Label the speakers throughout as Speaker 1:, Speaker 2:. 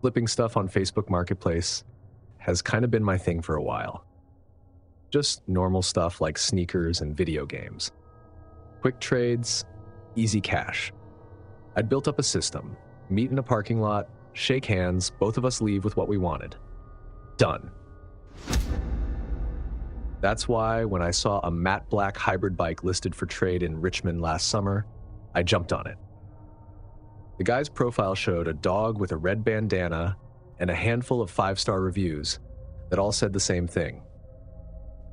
Speaker 1: Flipping stuff on Facebook Marketplace has kind of been my thing for a while. Just normal stuff like sneakers and video games. Quick trades, easy cash. I'd built up a system. Meet in a parking lot, shake hands, both of us leave with what we wanted. Done. That's why when I saw a matte black hybrid bike listed for trade in Richmond last summer, I jumped on it. The guy's profile showed a dog with a red bandana and a handful of 5-star reviews that all said the same thing.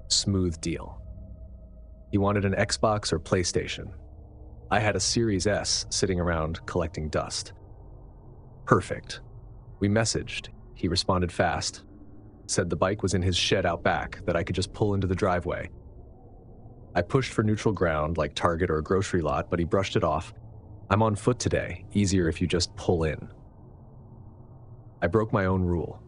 Speaker 1: Smooth deal. He wanted an Xbox or PlayStation. I had a Series S sitting around collecting dust. Perfect. We messaged. He responded fast. Said the bike was in his shed out back, that I could just pull into the driveway. I pushed for neutral ground like Target or a grocery lot, but he brushed it off. I'm on foot today. Easier if you just pull in. I broke my own rule.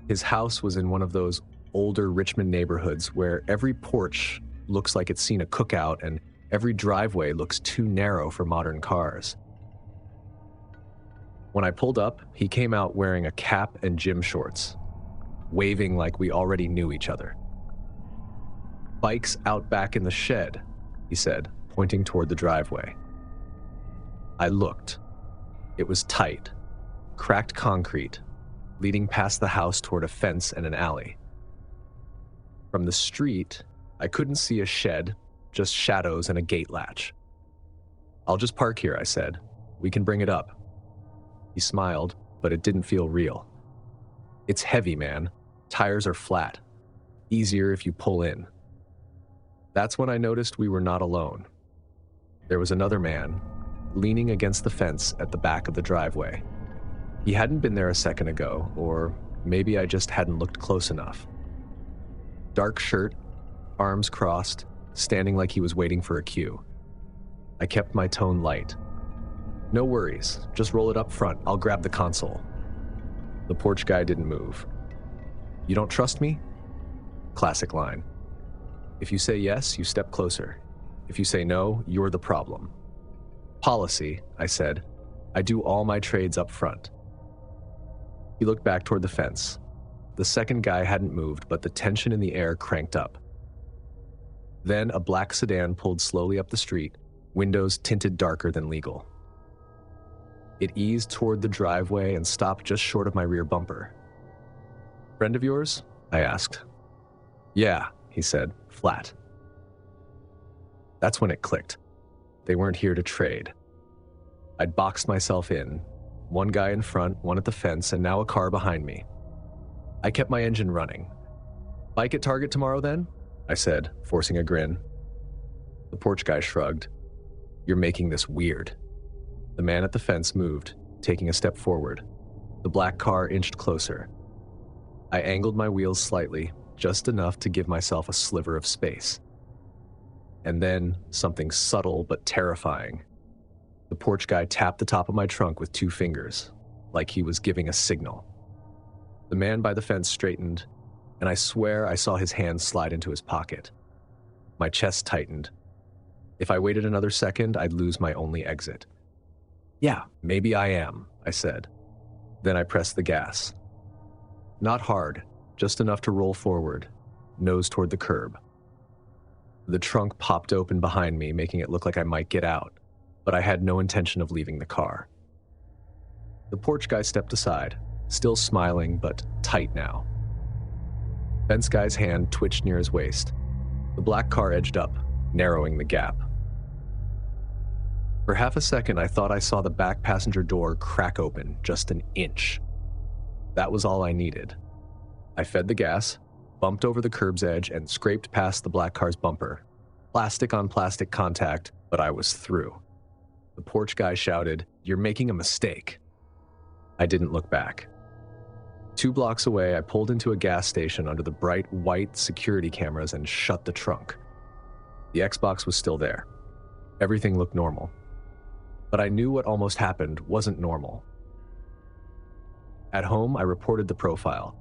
Speaker 1: His house was in one of those older Richmond neighborhoods where every porch looks like it's seen a cookout and every driveway looks too narrow for modern cars. When I pulled up, he came out wearing a cap and gym shorts, waving like we already knew each other. "Bike's out back in the shed," he said, pointing toward the driveway. I looked. It was tight, cracked concrete, leading past the house toward a fence and an alley. From the street, I couldn't see a shed, just shadows and a gate latch. "I'll just park here," I said. "We can bring it up." He smiled, but it didn't feel real. "It's heavy, man. Tires are flat. Easier if you pull in." That's when I noticed we were not alone. There was another man, leaning against the fence at the back of the driveway. He hadn't been there a second ago, or maybe I just hadn't looked close enough. Dark shirt, arms crossed, standing like he was waiting for a cue. I kept my tone light. "No worries, just roll it up front, I'll grab the console." The porch guy didn't move. "You don't trust me?" Classic line. If you say yes, you step closer. If you say no, you're the problem. "Policy," I said. "I do all my trades up front." He looked back toward the fence. The second guy hadn't moved, but the tension in the air cranked up. Then a black sedan pulled slowly up the street, windows tinted darker than legal. It eased toward the driveway and stopped just short of my rear bumper. "Friend of yours?" I asked. "Yeah," he said, flat. That's when it clicked. They weren't here to trade. I'd boxed myself in, one guy in front, one at the fence, and now a car behind me. I kept my engine running. "Bike at Target tomorrow then?" I said, forcing a grin. The porch guy shrugged. "You're making this weird." The man at the fence moved, taking a step forward. The black car inched closer. I angled my wheels slightly, just enough to give myself a sliver of space. And then, something subtle but terrifying. The porch guy tapped the top of my trunk with 2 fingers, like he was giving a signal. The man by the fence straightened, and I swear I saw his hand slide into his pocket. My chest tightened. If I waited another second, I'd lose my only exit. "Yeah, maybe I am," I said. Then I pressed the gas. Not hard, just enough to roll forward, nose toward the curb. The trunk popped open behind me, making it look like I might get out, but I had no intention of leaving the car. The porch guy stepped aside, still smiling, but tight now. Fence guy's hand twitched near his waist. The black car edged up, narrowing the gap. For half a second, I thought I saw the back passenger door crack open just an inch. That was all I needed. I fed the gas, bumped over the curb's edge, and scraped past the black car's bumper. Plastic on plastic contact, but I was through. The porch guy shouted, "You're making a mistake." I didn't look back. 2 blocks away, I pulled into a gas station under the bright white security cameras and shut the trunk. The Xbox was still there. Everything looked normal. But I knew what almost happened wasn't normal. At home, I reported the profile.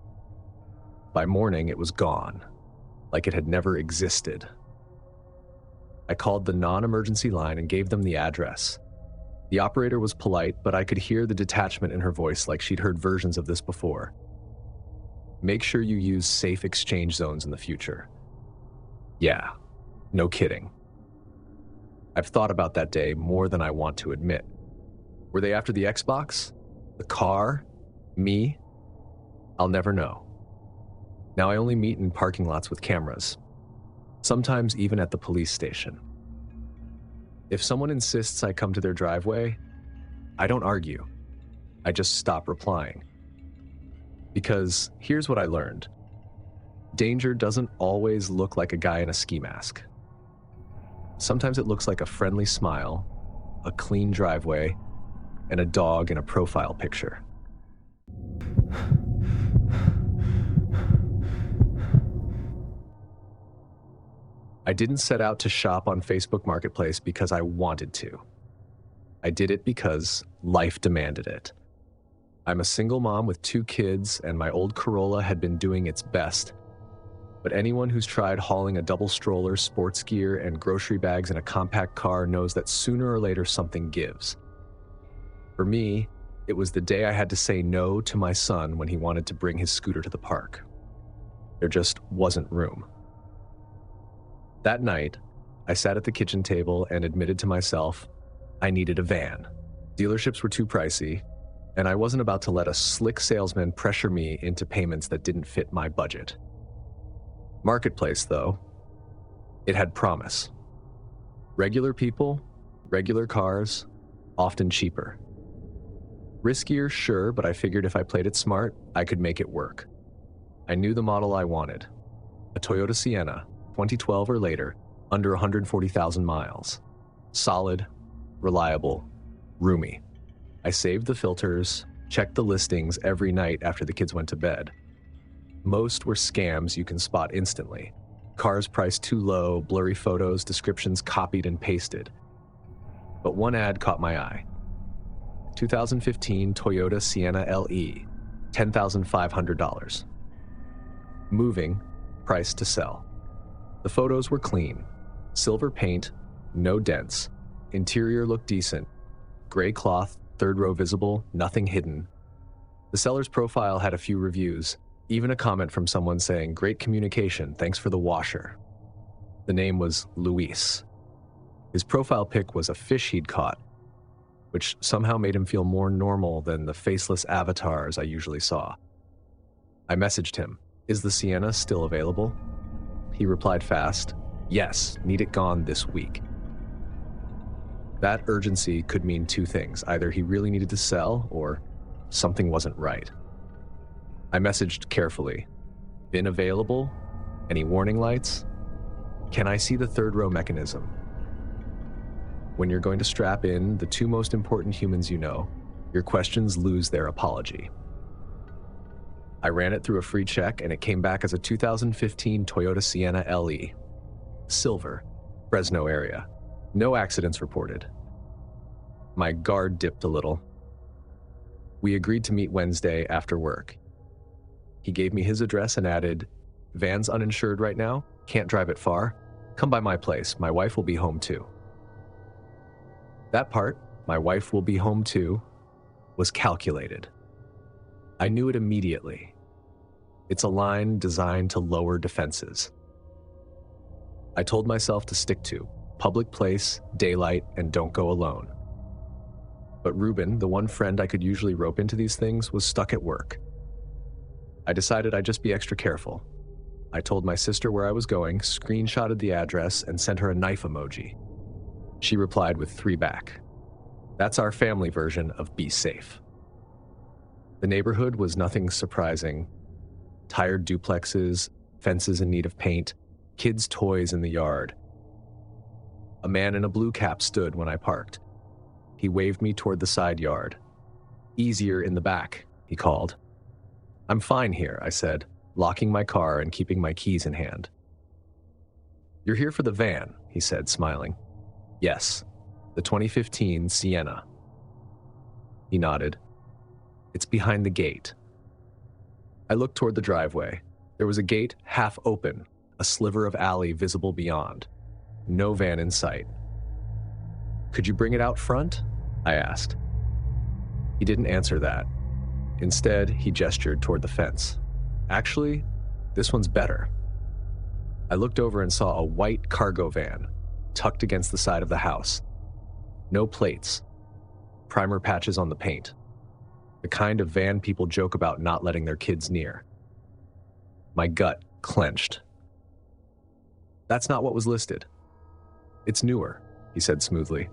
Speaker 1: By morning, it was gone, like it had never existed. I called the non-emergency line and gave them the address. The operator was polite, but I could hear the detachment in her voice like she'd heard versions of this before. Make sure you use safe exchange zones in the future. Yeah, no kidding. I've thought about that day more than I want to admit. Were they after the Xbox? The car? Me? I'll never know. Now I only meet in parking lots with cameras, sometimes even at the police station. If someone insists I come to their driveway, I don't argue. I just stop replying. Because here's what I learned. Danger doesn't always look like a guy in a ski mask. Sometimes it looks like a friendly smile, a clean driveway, and a dog in a profile picture. I didn't set out to shop on Facebook Marketplace because I wanted to. I did it because life demanded it. I'm a single mom with 2 kids, and my old Corolla had been doing its best. But anyone who's tried hauling a double stroller, sports gear, and grocery bags in a compact car knows that sooner or later something gives. For me, it was the day I had to say no to my son when he wanted to bring his scooter to the park. There just wasn't room. That night, I sat at the kitchen table and admitted to myself I needed a van. Dealerships were too pricey, and I wasn't about to let a slick salesman pressure me into payments that didn't fit my budget. Marketplace, though, it had promise. Regular people, regular cars, often cheaper. Riskier, sure, but I figured if I played it smart, I could make it work. I knew the model I wanted. A Toyota Sienna, 2012 or later, under 140,000 miles. Solid, reliable, roomy. I saved the filters, checked the listings every night after the kids went to bed. Most were scams you can spot instantly. Cars priced too low, blurry photos, descriptions copied and pasted. But one ad caught my eye. 2015 Toyota Sienna LE, $10,500. Moving, price to sell. The photos were clean. Silver paint, no dents. Interior looked decent. Gray cloth, 3rd row visible, nothing hidden. The seller's profile had a few reviews, even a comment from someone saying, "Great communication, thanks for the washer." The name was Luis. His profile pic was a fish he'd caught, which somehow made him feel more normal than the faceless avatars I usually saw. I messaged him, "Is the Sienna still available?" He replied fast, "Yes, need it gone this week." That urgency could mean 2 things. Either he really needed to sell, or something wasn't right. I messaged carefully, "Been available? Any warning lights? Can I see the 3rd row mechanism?" When you're going to strap in the 2 most important humans you know, your questions lose their apology. I ran it through a free check, and it came back as a 2015 Toyota Sienna LE. Silver, Fresno area. No accidents reported. My guard dipped a little. We agreed to meet Wednesday after work. He gave me his address and added, "Van's uninsured right now, can't drive it far. Come by my place, my wife will be home too." That part, "my wife will be home too," was calculated. I knew it immediately. It's a line designed to lower defenses. I told myself to stick to public place, daylight, and don't go alone. But Ruben, the one friend I could usually rope into these things, was stuck at work. I decided I'd just be extra careful. I told my sister where I was going, screenshotted the address, and sent her a knife emoji. She replied with 3 back. That's our family version of be safe. The neighborhood was nothing surprising. Tired duplexes, fences in need of paint, kids' toys in the yard. A man in a blue cap stood when I parked. He waved me toward the side yard. "Easier in the back," he called. "I'm fine here," I said, locking my car and keeping my keys in hand. "You're here for the van," he said, smiling. "Yes, the 2015 Sienna." He nodded. "It's behind the gate." I looked toward the driveway. There was a gate half open, a sliver of alley visible beyond. No van in sight. "Could you bring it out front?" I asked. He didn't answer that. Instead, he gestured toward the fence. Actually, this one's better. I looked over and saw a white cargo van tucked against the side of the house. No plates. Primer patches on the paint. The kind of van people joke about not letting their kids near. My gut clenched. That's not what was listed. It's newer, he said smoothly.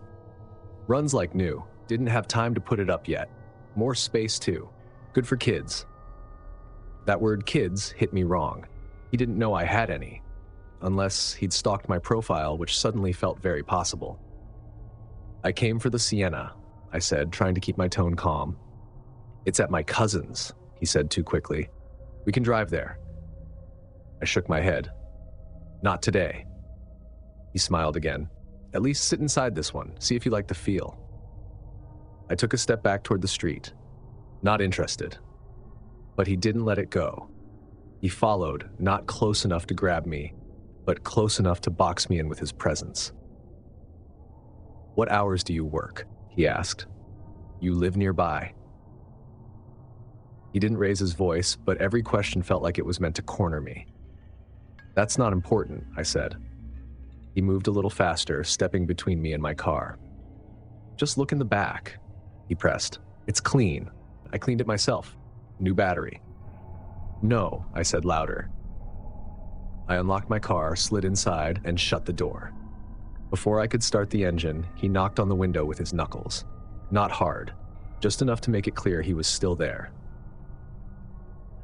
Speaker 1: Runs like new. Didn't have time to put it up yet. More space too. Good for kids. That word kids hit me wrong. He didn't know I had any. Unless he'd stalked my profile, which suddenly felt very possible. I came for the Sienna, I said, trying to keep my tone calm. It's at my cousin's, he said too quickly. We can drive there. I shook my head. Not today. He smiled again. At least sit inside this one, see if you like the feel. I took a step back toward the street. Not interested. But he didn't let it go. He followed, not close enough to grab me, but close enough to box me in with his presence. What hours do you work? He asked. You live nearby. He didn't raise his voice, but every question felt like it was meant to corner me. That's not important, I said. He moved a little faster, stepping between me and my car. Just look in the back, he pressed. It's clean. I cleaned it myself. New battery. No, I said louder. I unlocked my car, slid inside, and shut the door. Before I could start the engine, he knocked on the window with his knuckles. Not hard, just enough to make it clear he was still there.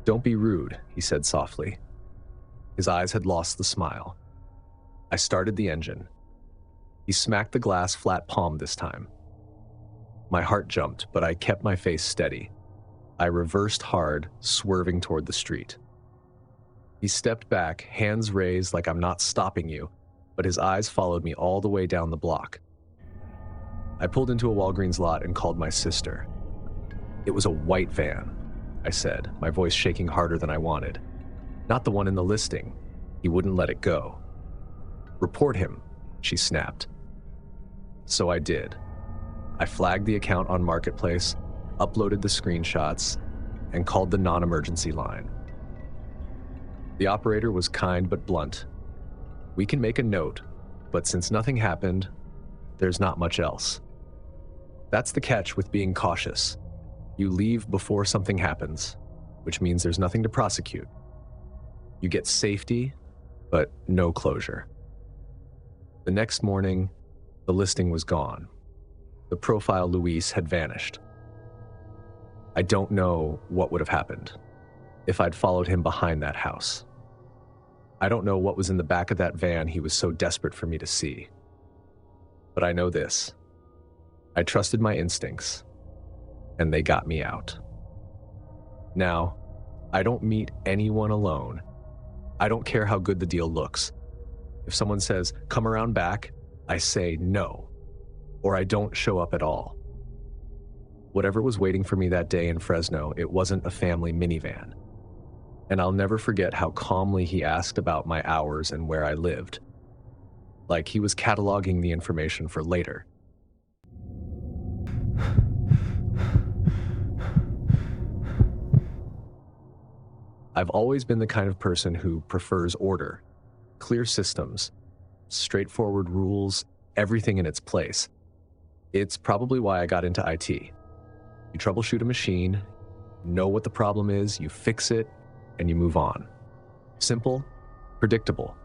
Speaker 1: Don't be rude, he said softly. His eyes had lost the smile. I started the engine. He smacked the glass flat palm this time. My heart jumped, but I kept my face steady. I reversed hard, swerving toward the street. He stepped back, hands raised like I'm not stopping you, but his eyes followed me all the way down the block. I pulled into a Walgreens lot and called my sister. It was a white van, I said, my voice shaking harder than I wanted. Not the one in the listing. He wouldn't let it go. Report him, she snapped. So I did. I flagged the account on Marketplace, uploaded the screenshots, and called the non-emergency line. The operator was kind but blunt. We can make a note, but since nothing happened, there's not much else. That's the catch with being cautious. You leave before something happens, which means there's nothing to prosecute. You get safety, but no closure. The next morning, the listing was gone. The profile Luis had vanished. I don't know what would have happened if I'd followed him behind that house. I don't know what was in the back of that van he was so desperate for me to see. But I know this. I trusted my instincts, and they got me out. Now, I don't meet anyone alone. I don't care how good the deal looks. If someone says, come around back, I say no, or I don't show up at all. Whatever was waiting for me that day in Fresno, it wasn't a family minivan. And I'll never forget how calmly he asked about my hours and where I lived. Like he was cataloging the information for later. I've always been the kind of person who prefers order, clear systems, straightforward rules, everything in its place. It's probably why I got into IT. You troubleshoot a machine, know what the problem is, you fix it, and you move on. Simple, predictable.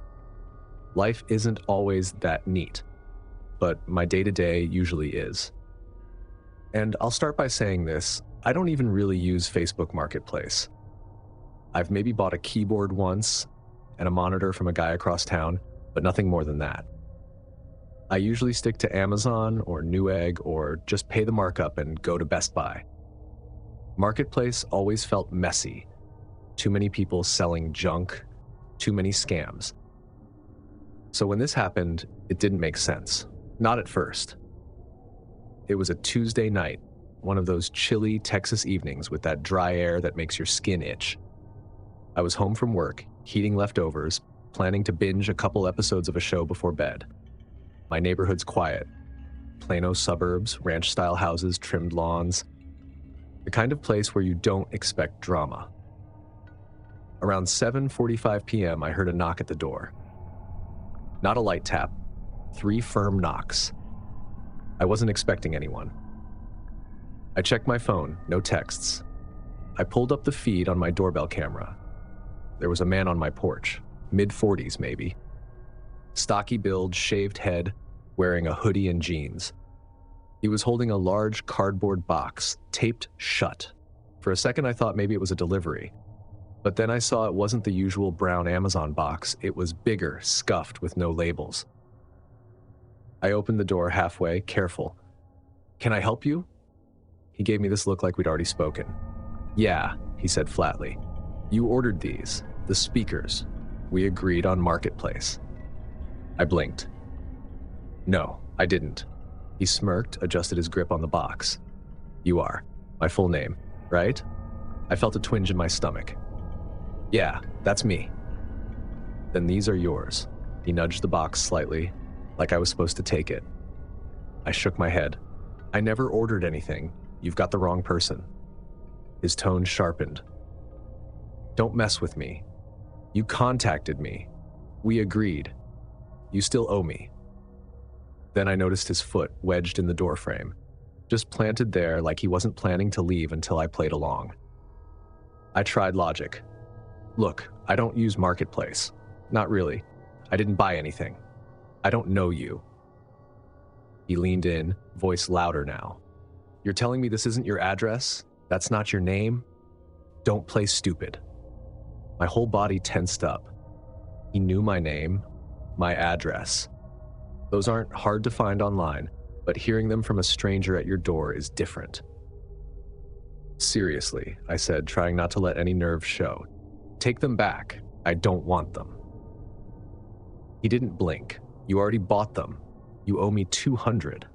Speaker 1: Life isn't always that neat, but my day-to-day usually is. And I'll start by saying this, I don't even really use Facebook Marketplace. I've maybe bought a keyboard once and a monitor from a guy across town, but nothing more than that. I usually stick to Amazon or Newegg or just pay the markup and go to Best Buy. Marketplace always felt messy. Too many people selling junk, too many scams. So when this happened, it didn't make sense. Not at first. It was a Tuesday night, one of those chilly Texas evenings with that dry air that makes your skin itch. I was home from work, heating leftovers, planning to binge a couple episodes of a show before bed. My neighborhood's quiet. Plano suburbs, ranch-style houses, trimmed lawns. The kind of place where you don't expect drama. Around 7:45 p.m., I heard a knock at the door. Not a light tap, 3 firm knocks. I wasn't expecting anyone. I checked my phone, no texts. I pulled up the feed on my doorbell camera. There was a man on my porch, mid-40s maybe. Stocky build, shaved head, wearing a hoodie and jeans. He was holding a large cardboard box, taped shut. For a second I thought maybe it was a delivery. But then I saw it wasn't the usual brown Amazon box. It was bigger, scuffed with no labels. I opened the door halfway, careful. "Can I help you?" He gave me this look like we'd already spoken. "Yeah," he said flatly. "You ordered these, the speakers. We agreed on Marketplace." I blinked. "No, I didn't." He smirked, adjusted his grip on the box. "You are. My full name, right?" I felt a twinge in my stomach. "Yeah, that's me." "Then these are yours." He nudged the box slightly, like I was supposed to take it. I shook my head. "I never ordered anything. You've got the wrong person." His tone sharpened. "Don't mess with me. You contacted me. We agreed. You still owe me." Then I noticed his foot wedged in the doorframe, just planted there like he wasn't planning to leave until I played along. I tried logic. "Look, I don't use Marketplace. Not really. I didn't buy anything. I don't know you." He leaned in, voice louder now. "You're telling me this isn't your address? That's not your name? Don't play stupid." My whole body tensed up. He knew my name, my address. Those aren't hard to find online, but hearing them from a stranger at your door is different. "Seriously," I said, trying not to let any nerves show. "Take them back. I don't want them." He didn't blink. "You already bought them. You owe me $200.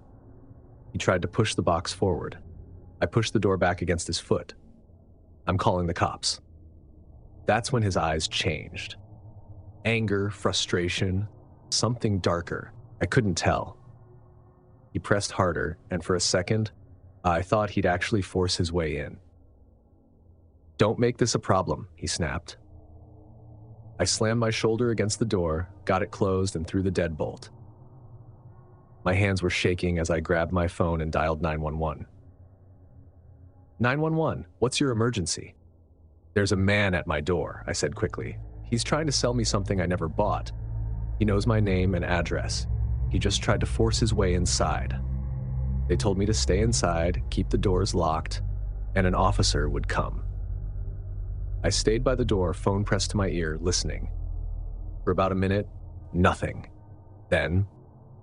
Speaker 1: He tried to push the box forward. I pushed the door back against his foot. "I'm calling the cops." That's when his eyes changed. Anger, frustration, something darker. I couldn't tell. He pressed harder, and for a second, I thought he'd actually force his way in. "Don't make this a problem," he snapped. I slammed my shoulder against the door, got it closed, and threw the deadbolt. My hands were shaking as I grabbed my phone and dialed 911. "911, what's your emergency?" "There's a man at my door," I said quickly. "He's trying to sell me something I never bought. He knows my name and address. He just tried to force his way inside. They told me to stay inside, keep the doors locked, and an officer would come." I stayed by the door, phone pressed to my ear, listening. For about a minute, nothing. Then,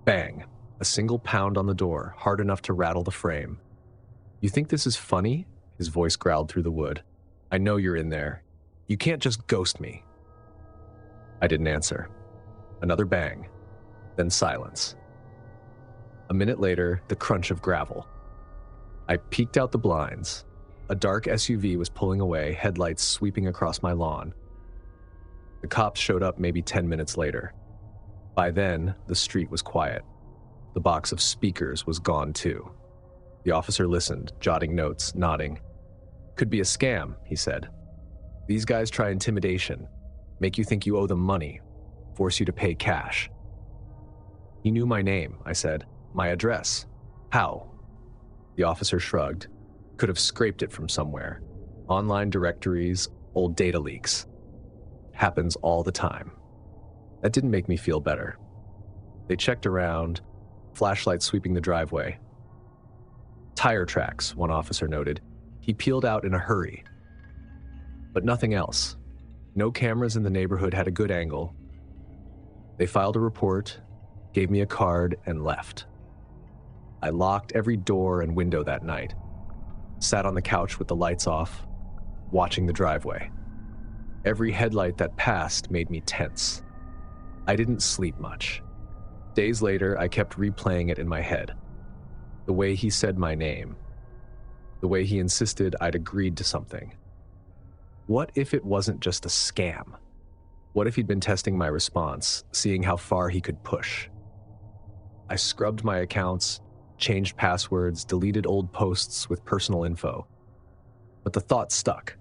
Speaker 1: bang, a single pound on the door, hard enough to rattle the frame. "You think this is funny?" His voice growled through the wood. "I know you're in there. You can't just ghost me." I didn't answer. Another bang, then silence. A minute later, the crunch of gravel. I peeked out the blinds. A dark SUV was pulling away, headlights sweeping across my lawn. The cops showed up maybe 10 minutes later. By then, the street was quiet. The box of speakers was gone too. The officer listened, jotting notes, nodding. "Could be a scam," he said. "These guys try intimidation, make you think you owe them money, force you to pay cash." "He knew my name," I said. "My address. How?" The officer shrugged. "Could have scraped it from somewhere. Online directories, old data leaks. Happens all the time." That didn't make me feel better. They checked around, flashlights sweeping the driveway. "Tire tracks," one officer noted. "He peeled out in a hurry." But nothing else. No cameras in the neighborhood had a good angle. They filed a report, gave me a card, and left. I locked every door and window that night. Sat on the couch with the lights off, watching the driveway. Every headlight that passed made me tense. I didn't sleep much. Days later, I kept replaying it in my head. The way he said my name. The way he insisted I'd agreed to something. What if it wasn't just a scam? What if he'd been testing my response, seeing how far he could push? I scrubbed my accounts, changed passwords, deleted old posts with personal info. But the thought stuck.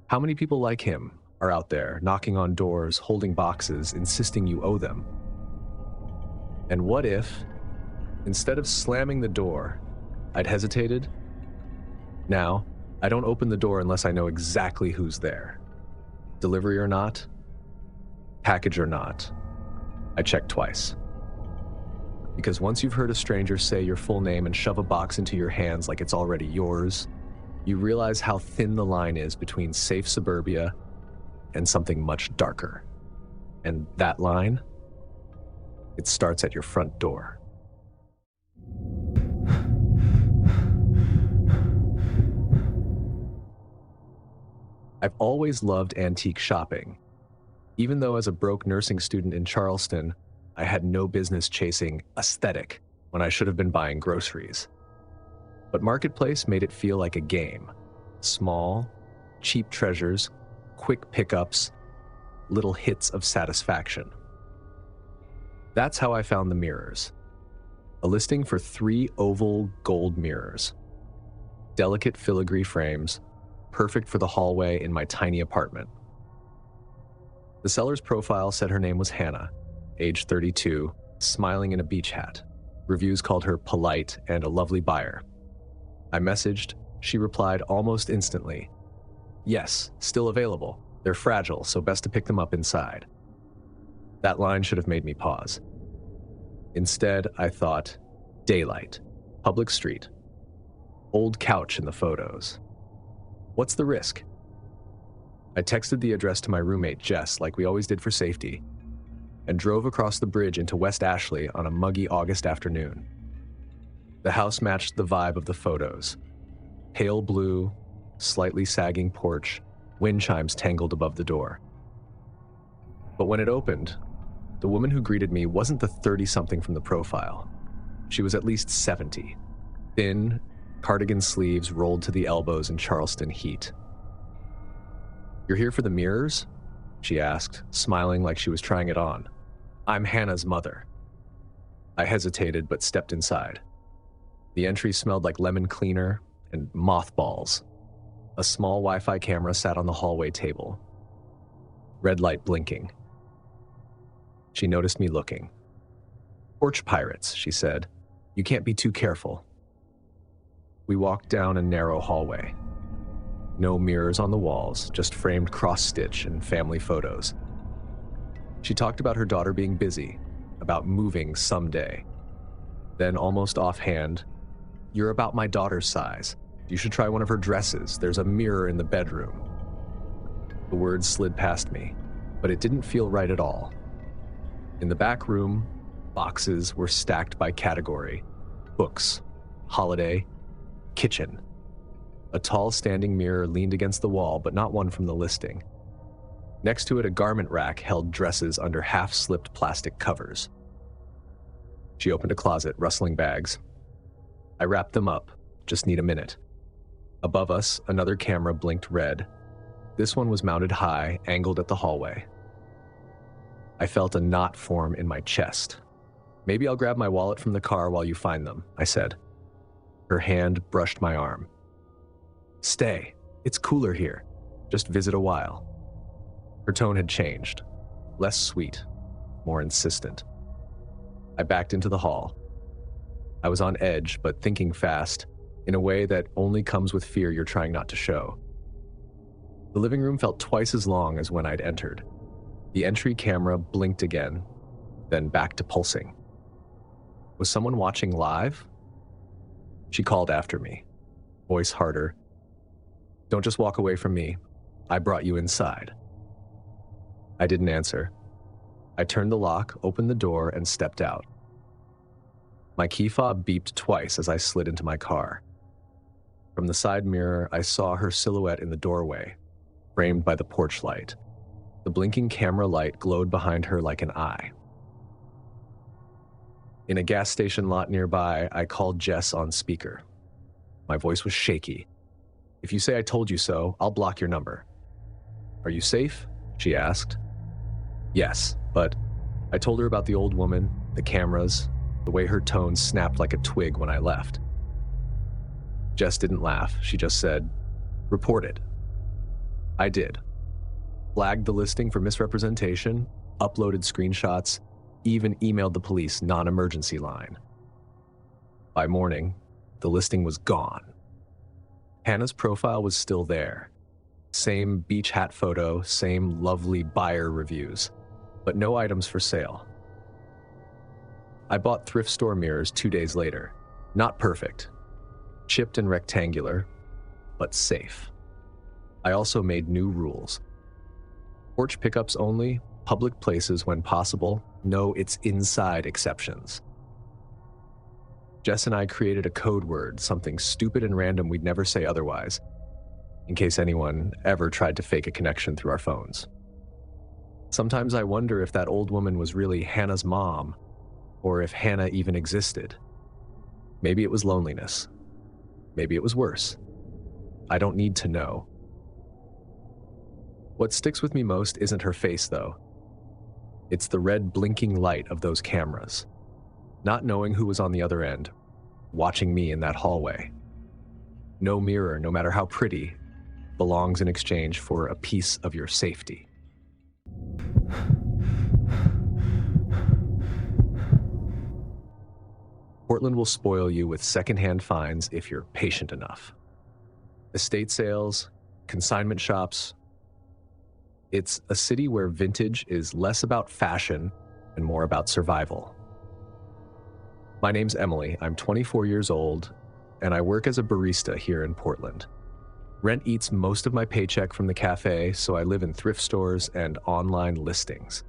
Speaker 1: How many people like him are out there, knocking on doors, holding boxes, insisting you owe them? And what if, instead of slamming the door, I'd hesitated? Now, I don't open the door unless I know exactly who's there. Delivery or not, package or not, I check twice. Because once you've heard a stranger say your full name and shove a box into your hands like it's already yours, you realize how thin the line is between safe suburbia and something much darker. And that line, it starts at your front door. I've always loved antique shopping, even though as a broke nursing student in Charleston, I had no business chasing aesthetic when I should have been buying groceries. But Marketplace made it feel like a game. Small, cheap treasures, quick pickups, little hits of satisfaction. That's how I found the mirrors. A listing for 3 oval gold mirrors. Delicate filigree frames, perfect for the hallway in my tiny apartment. The seller's profile said her name was Hannah, age 32, smiling in a beach hat. Reviews called her polite and a lovely buyer. I messaged, she replied almost instantly. Yes, still available. They're fragile, so best to pick them up inside. That line should have made me pause. Instead, I thought, daylight, public street, old couch in the photos. What's the risk? I texted the address to my roommate, Jess, like we always did for safety, and drove across the bridge into West Ashley on a muggy August afternoon. The house matched the vibe of the photos. Pale blue, slightly sagging porch, wind chimes tangled above the door. But when it opened, the woman who greeted me wasn't the 30-something from the profile. She was at least 70. Thin, cardigan sleeves rolled to the elbows in Charleston heat. "You're here for the mirrors?" she asked, smiling like she was trying it on. "I'm Hannah's mother." I hesitated but stepped inside. The entry smelled like lemon cleaner and mothballs. A small Wi-Fi camera sat on the hallway table. Red light blinking. She noticed me looking. "Porch pirates," she said. "You can't be too careful." We walked down a narrow hallway. No mirrors on the walls, just framed cross-stitch and family photos. She talked about her daughter being busy, about moving someday. Then, almost offhand, "You're about my daughter's size. You should try one of her dresses. There's a mirror in the bedroom." The words slid past me, but it didn't feel right at all. In the back room, boxes were stacked by category: books, holiday, kitchen. A tall standing mirror leaned against the wall, but not one from the listing. Next to it, a garment rack held dresses under half-slipped plastic covers. She opened a closet, rustling bags. I wrapped them up. Just need a minute. Above us, another camera blinked red. This one was mounted high, angled at the hallway. I felt a knot form in my chest. "Maybe I'll grab my wallet from the car while you find them," I said. Her hand brushed my arm. "Stay. It's cooler here. Just visit a while." Her tone had changed. Less sweet, more insistent. I backed into the hall. I was on edge, but thinking fast, in a way that only comes with fear you're trying not to show. The living room felt twice as long as when I'd entered. The entry camera blinked again, then back to pulsing. Was someone watching live? She called after me, voice harder. "Don't just walk away from me. I brought you inside." I didn't answer. I turned the lock, opened the door, and stepped out. My key fob beeped twice as I slid into my car. From the side mirror, I saw her silhouette in the doorway, framed by the porch light. The blinking camera light glowed behind her like an eye. In a gas station lot nearby, I called Jess on speaker. My voice was shaky. "If you say I told you so, I'll block your number." "Are you safe?" she asked. "Yes, but..." I told her about the old woman, the cameras, the way her tone snapped like a twig when I left. Jess didn't laugh. She just said, "Report it." I did. Flagged the listing for misrepresentation, uploaded screenshots, even emailed the police non-emergency line. By morning, the listing was gone. Hannah's profile was still there. Same beach hat photo, same lovely buyer reviews, but no items for sale. I bought thrift store mirrors 2 days later. Not perfect. Chipped and rectangular, but safe. I also made new rules. Porch pickups only, public places when possible, no it's inside exceptions. Jess and I created a code word, something stupid and random we'd never say otherwise, in case anyone ever tried to fake a connection through our phones. Sometimes I wonder if that old woman was really Hannah's mom, or if Hannah even existed. Maybe it was loneliness. Maybe it was worse. I don't need to know. What sticks with me most isn't her face, though. It's the red blinking light of those cameras. Not knowing who was on the other end, watching me in that hallway. No mirror, no matter how pretty, belongs in exchange for a piece of your safety. Portland will spoil you with secondhand finds if you're patient enough. Estate sales, consignment shops. It's a city where vintage is less about fashion and more about survival. My name's Emily. I'm 24 years old, and I work as a barista here in Portland. Rent eats most of my paycheck from the cafe, so I live in thrift stores and online listings.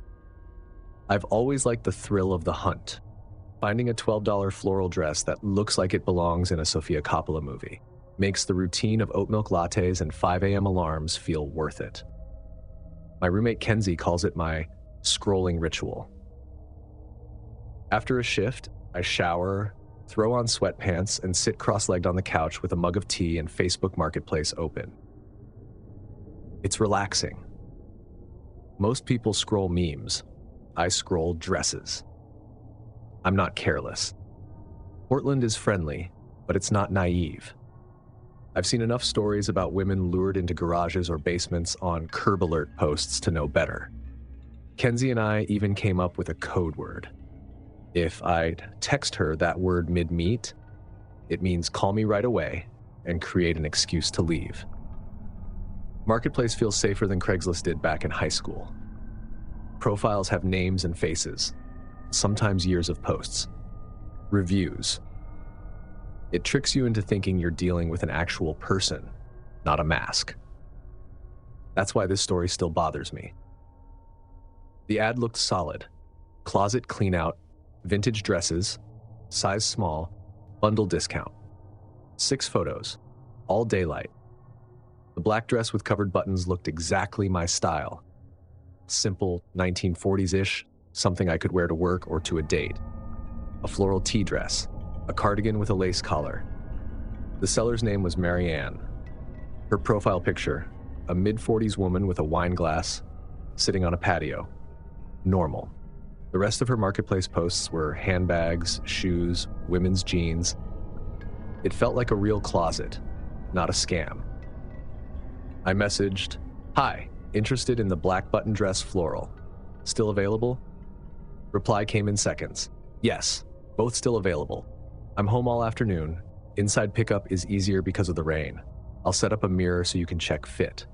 Speaker 1: I've always liked the thrill of the hunt. Finding a $12 floral dress that looks like it belongs in a Sofia Coppola movie makes the routine of oat milk lattes and 5 a.m. alarms feel worth it. My roommate Kenzie calls it my scrolling ritual. After a shift, I shower, throw on sweatpants, and sit cross-legged on the couch with a mug of tea and Facebook Marketplace open. It's relaxing. Most people scroll memes. I scroll dresses. I'm not careless. Portland is friendly, but it's not naive. I've seen enough stories about women lured into garages or basements on curb alert posts to know better. Kenzie and I even came up with a code word. If I'd text her that word mid-meet, it means call me right away and create an excuse to leave. Marketplace feels safer than Craigslist did back in high school. Profiles have names and faces, sometimes years of posts. Reviews. It tricks you into thinking you're dealing with an actual person, not a mask. That's why this story still bothers me. The ad looked solid. Closet clean out, vintage dresses, size small, bundle discount. 6 photos, all daylight. The black dress with covered buttons looked exactly my style. Simple 1940s-ish, something I could wear to work or to a date. A floral tea dress, a cardigan with a lace collar. The seller's name was Marianne. Her profile picture, a mid-40s woman with a wine glass, sitting on a patio. Normal. The rest of her marketplace posts were handbags, shoes, women's jeans. It felt like a real closet, not a scam. I messaged, "Hi, interested in the black button dress floral. Still available?" Reply came in seconds. "Yes, both still available. I'm home all afternoon. Inside pickup is easier because of the rain. I'll set up a mirror so you can check fit."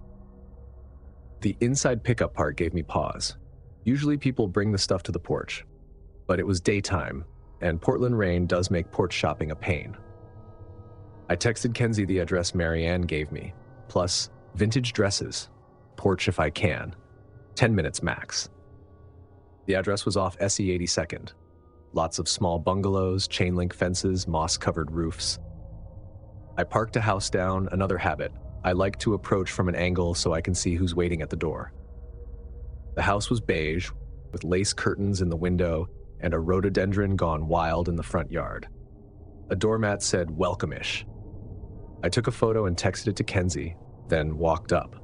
Speaker 1: The inside pickup part gave me pause. Usually people bring the stuff to the porch, but it was daytime, and Portland rain does make porch shopping a pain. I texted Kenzie the address Marianne gave me, plus vintage dresses, porch if I can, 10 minutes max. The address was off SE 82nd. Lots of small bungalows, chain link fences, moss-covered roofs. I parked a house down, another habit. I like to approach from an angle so I can see who's waiting at the door. The house was beige, with lace curtains in the window and a rhododendron gone wild in the front yard. A doormat said welcome-ish. I took a photo and texted it to Kenzie, then walked up.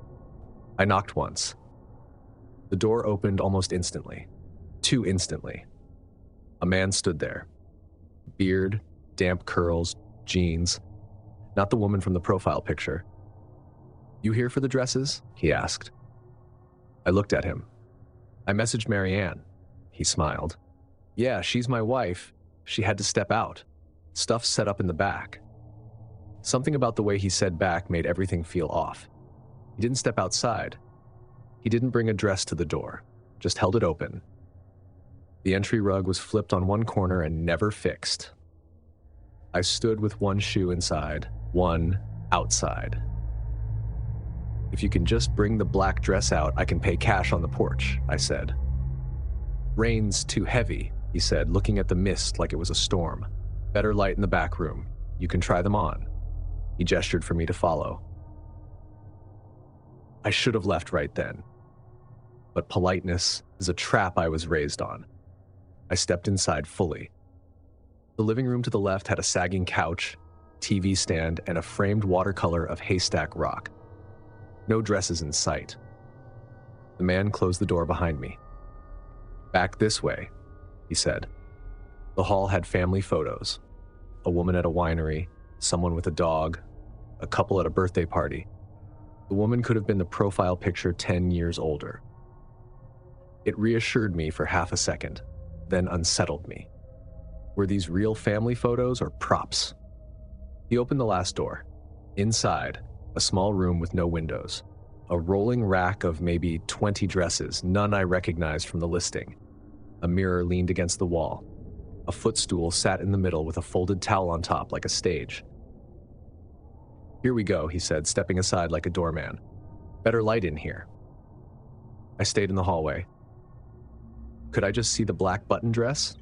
Speaker 1: I knocked once. The door opened almost instantly. Too instantly. A man stood there. Beard, damp curls, jeans. Not the woman from the profile picture. "You here for the dresses?" he asked. I looked at him. "I messaged Marianne." He smiled. "Yeah, she's my wife. She had to step out. Stuff's set up in the back." Something about the way he said back made everything feel off. He didn't step outside. He didn't bring a dress to the door, just held it open. The entry rug was flipped on one corner and never fixed. I stood with one shoe inside, one outside. "If you can just bring the black dress out, I can pay cash on the porch," I said. "Rain's too heavy," he said, looking at the mist like it was a storm. "Better light in the back room. You can try them on." He gestured for me to follow. I should have left right then. But politeness is a trap I was raised on. I stepped inside fully. The living room to the left had a sagging couch, TV stand, and a framed watercolor of haystack rock. No dresses in sight. The man closed the door behind me. "Back this way," he said. The hall had family photos. A woman at a winery, someone with a dog, a couple at a birthday party. The woman could have been the profile picture 10 years older. It reassured me for half a second, then unsettled me. Were these real family photos or props? He opened the last door. Inside, a small room with no windows. A rolling rack of maybe 20 dresses, none I recognized from the listing. A mirror leaned against the wall. A footstool sat in the middle with a folded towel on top like a stage. "Here we go," he said, stepping aside like a doorman. "Better light in here." I stayed in the hallway. "Could I just see the black button dress?"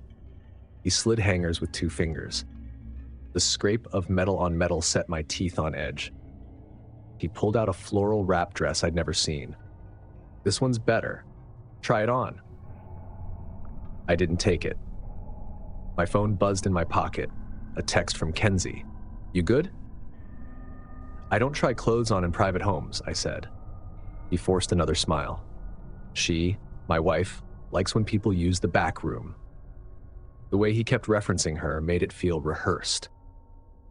Speaker 1: He slid hangers with 2 fingers. The scrape of metal on metal set my teeth on edge. He pulled out a floral wrap dress I'd never seen. "This one's better. Try it on." I didn't take it. My phone buzzed in my pocket. A text from Kenzie. "You good?" "I don't try clothes on in private homes," I said. He forced another smile. She, my wife, likes when people use the back room. The way he kept referencing her made it feel rehearsed.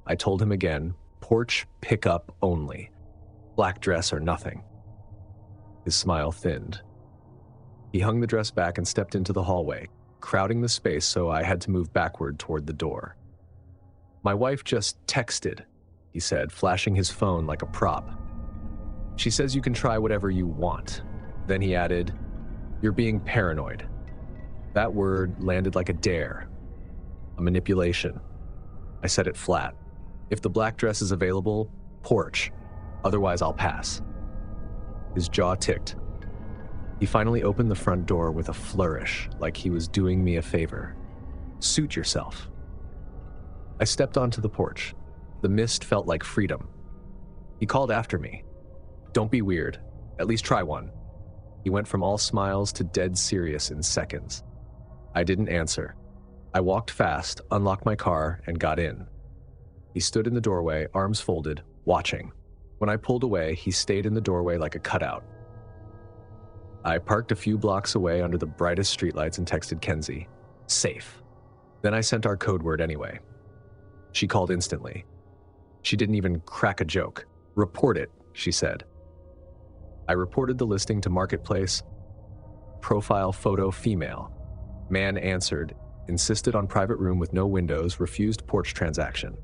Speaker 1: I told him again, porch pickup only. Black dress or nothing. His smile thinned. He hung the dress back and stepped into the hallway, crowding the space so I had to move backward toward the door. "My wife just texted," he said, flashing his phone like a prop. "She says you can try whatever you want." Then he added, "You're being paranoid." That word landed like a dare, a manipulation. I said it flat. "If the black dress is available, porch. Otherwise, I'll pass." His jaw ticked. He finally opened the front door with a flourish, like he was doing me a favor. "Suit yourself." I stepped onto the porch. The mist felt like freedom. He called after me. "Don't be weird. At least try one." He went from all smiles to dead serious in seconds. I didn't answer. I walked fast, unlocked my car, and got in. He stood in the doorway, arms folded, watching. When I pulled away, he stayed in the doorway like a cutout. I parked a few blocks away under the brightest streetlights and texted Kenzie, "Safe." Then I sent our code word anyway. She called instantly. She didn't even crack a joke. "Report it," she said. I reported the listing to Marketplace. Profile photo female. Man answered, insisted on private room with no windows, refused porch transaction.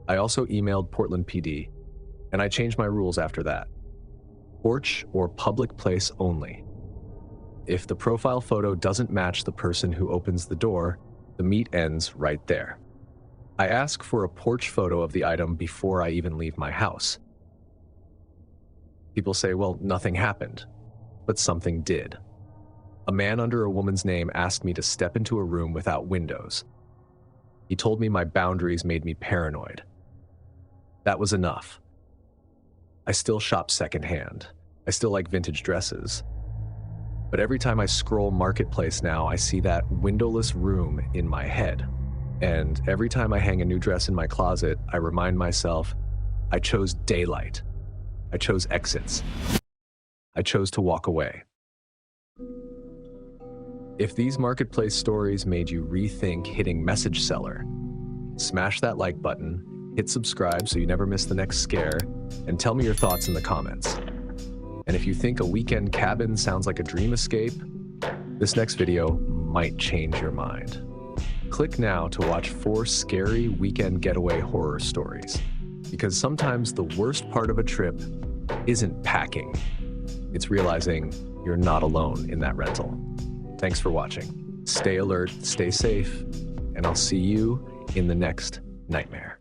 Speaker 1: I also emailed Portland PD, and I changed my rules after that. Porch or public place only. If the profile photo doesn't match the person who opens the door, the meet ends right there. I ask for a porch photo of the item before I even leave my house. People say, well, nothing happened, but something did. A man under a woman's name asked me to step into a room without windows. He told me my boundaries made me paranoid. That was enough. I still shop secondhand. I still like vintage dresses. But every time I scroll Marketplace now, I see that windowless room in my head. And every time I hang a new dress in my closet, I remind myself, I chose daylight. I chose exits. I chose to walk away. If these marketplace stories made you rethink hitting message seller, smash that like button, hit subscribe so you never miss the next scare, and tell me your thoughts in the comments. And if you think a weekend cabin sounds like a dream escape, this next video might change your mind. Click now to watch 4 scary weekend getaway horror stories. Because sometimes the worst part of a trip isn't packing. It's realizing you're not alone in that rental. Thanks for watching. Stay alert, stay safe, and I'll see you in the next nightmare.